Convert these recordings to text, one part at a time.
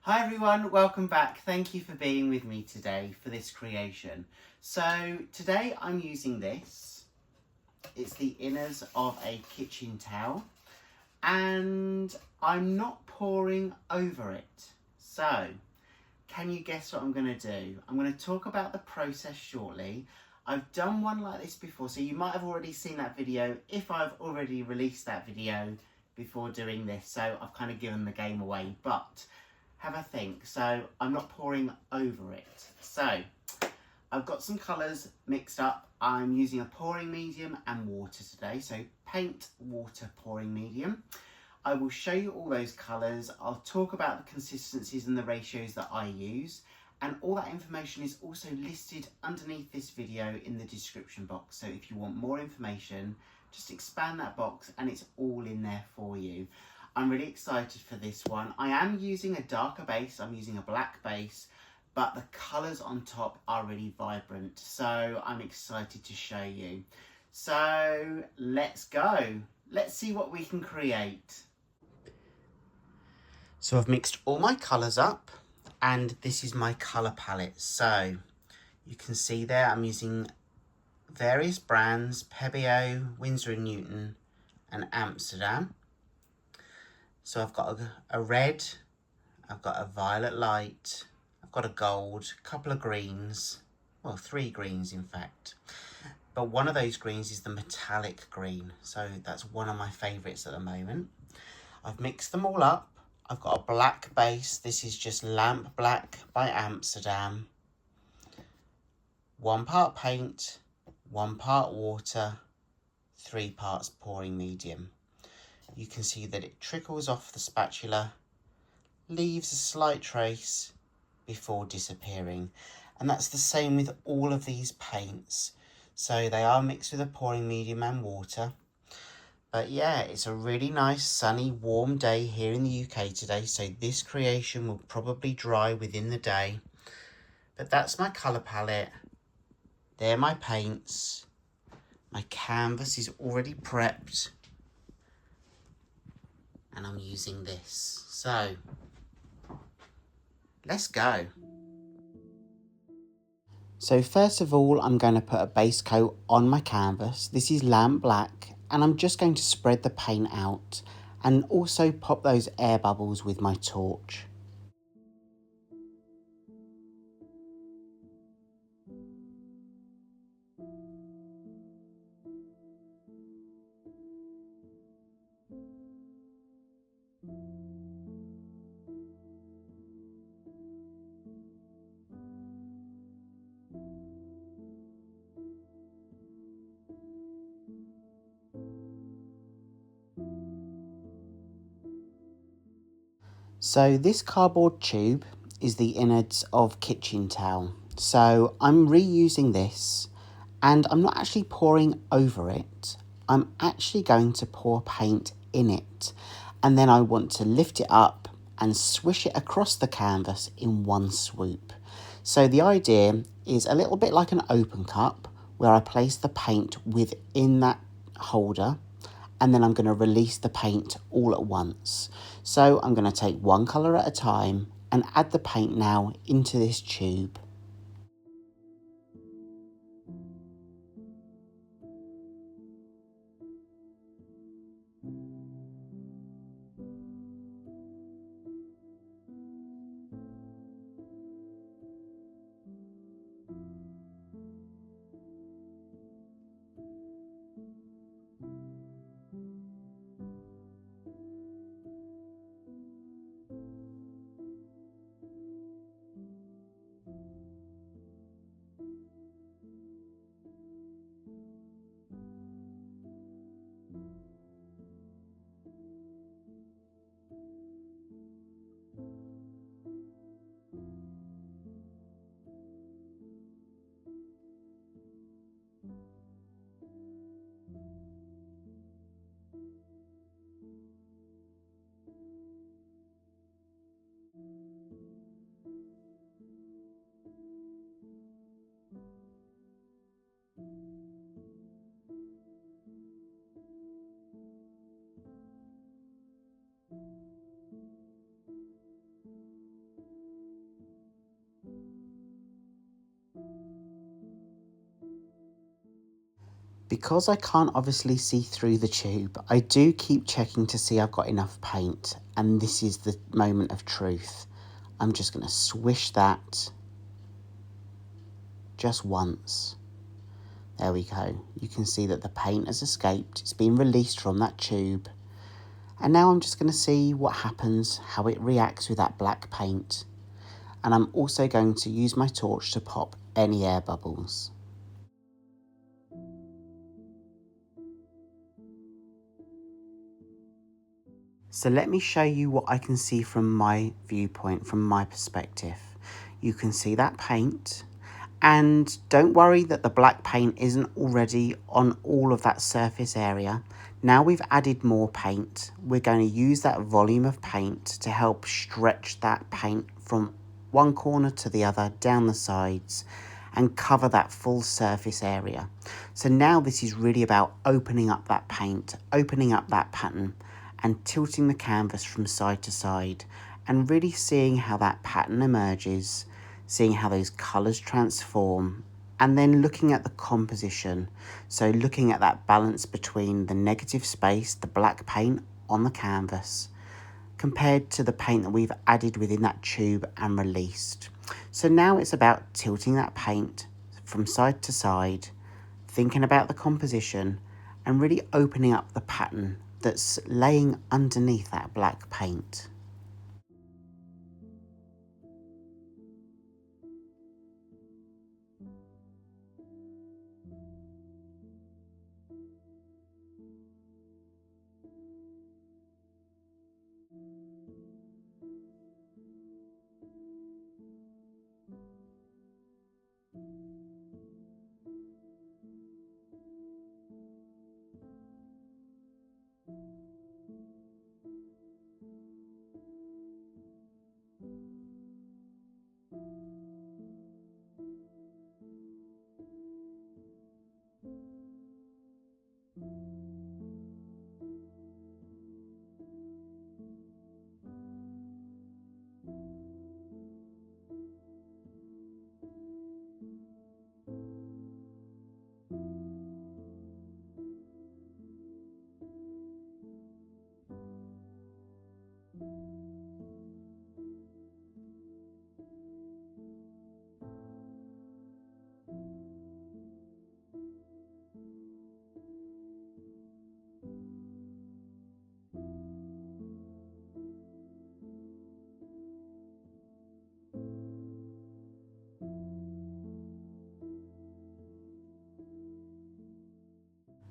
Hi everyone, welcome back. Thank you for being with me today for this creation. So today I'm using this. It's the inners of a kitchen towel and I'm not pouring over it. So can you guess what I'm going to do? I'm going to talk about the process shortly. I've done one like this before, so you might have already seen that video if I've already released that video before doing this. So I've kind of given the game away, but have a think. So I'm not pouring over it. So I've got some colours mixed up. I'm using a pouring medium and water today. So paint, water, pouring medium. I will show you all those colours. I'll talk about the consistencies and the ratios that I use. And all that information is also listed underneath this video in the description box. So if you want more information, just expand that box and it's all in there for you. I'm really excited for this one. I am using a darker base. I'm using a black base, but the colours on top are really vibrant. So I'm excited to show you. So let's go. Let's see what we can create. So I've mixed all my colours up and this is my colour palette. So you can see there I'm using various brands, Pebeo, Winsor & Newton and Amsterdam. So I've got a red, I've got a violet light, I've got a gold, a couple of greens, well 3 greens in fact. But one of those greens is the metallic green, so that's one of my favourites at the moment. I've mixed them all up. I've got a black base. This is just Lamp Black by Amsterdam. 1 part paint, 1 part water, 3 parts pouring medium. You can see that it trickles off the spatula, leaves a slight trace before disappearing. And that's the same with all of these paints. So they are mixed with a pouring medium and water. But yeah, it's a really nice sunny warm day here in the UK today, so this creation will probably dry within the day. But that's my colour palette. They're my paints. My canvas is already prepped. And I'm using this. So let's go. So first of all, I'm going to put a base coat on my canvas. This is Lamp Black. And I'm just going to spread the paint out and also pop those air bubbles with my torch. So this cardboard tube is the innards of kitchen towel. So I'm reusing this and I'm not actually pouring over it. I'm actually going to pour paint in it. And then I want to lift it up and swish it across the canvas in one swoop. So the idea is a little bit like an open cup where I place the paint within that holder and then I'm going to release the paint all at once. So I'm going to take one colour at a time and add the paint now into this tube. Because I can't obviously see through the tube, I do keep checking to see I've got enough paint, and this is the moment of truth. I'm just going to swish that just once. There we go. You can see that the paint has escaped. It's been released from that tube. And now I'm just going to see what happens, how it reacts with that black paint. And I'm also going to use my torch to pop any air bubbles. So let me show you what I can see from my viewpoint, from my perspective. You can see that paint, and don't worry that the black paint isn't already on all of that surface area. Now we've added more paint, we're going to use that volume of paint to help stretch that paint from one corner to the other, down the sides, and cover that full surface area. So now this is really about opening up that paint, opening up that pattern, and tilting the canvas from side to side, and really seeing how that pattern emerges, seeing how those colours transform, and then looking at the composition. So looking at that balance between the negative space, the black paint on the canvas, compared to the paint that we've added within that tube and released. So now it's about tilting that paint from side to side, thinking about the composition, and really opening up the pattern that's laying underneath that black paint.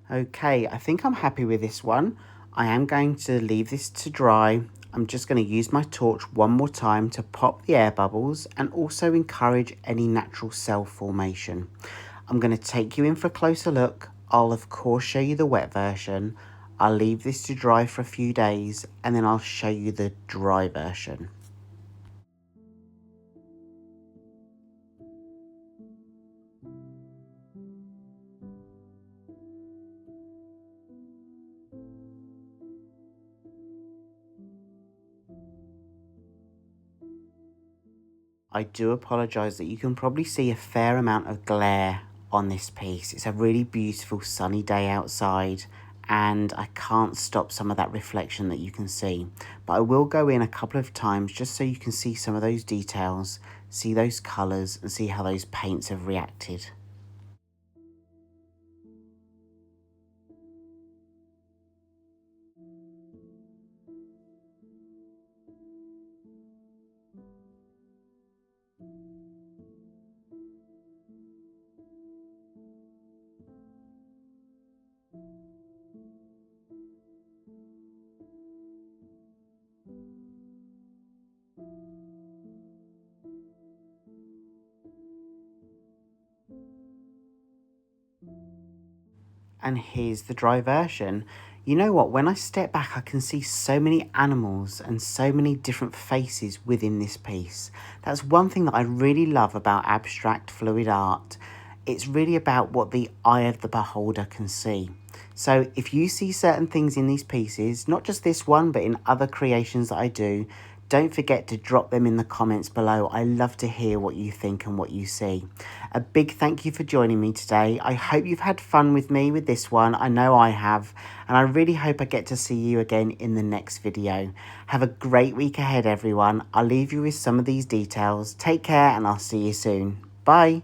Okay, I think I'm happy with this one. I am going to leave this to dry. I'm just going to use my torch one more time to pop the air bubbles and also encourage any natural cell formation. I'm going to take you in for a closer look. I'll of course show you the wet version. I'll leave this to dry for a few days, and then I'll show you the dry version. I do apologise that you can probably see a fair amount of glare on this piece. It's a really beautiful sunny day outside, and I can't stop some of that reflection that you can see. But I will go in a couple of times just so you can see some of those details, see those colours, and see how those paints have reacted. And here's the dry version. You know what, when I step back I can see so many animals and so many different faces within this piece. That's one thing that I really love about abstract fluid art. It's really about what the eye of the beholder can see. So if you see certain things in these pieces, not just this one but in other creations that I do, Don't forget to drop them in the comments below. I love to hear what you think and what you see. A big thank you for joining me today. I hope you've had fun with me with this one. I know I have. And I really hope I get to see you again in the next video. Have a great week ahead, everyone. I'll leave you with some of these details. Take care and I'll see you soon. Bye.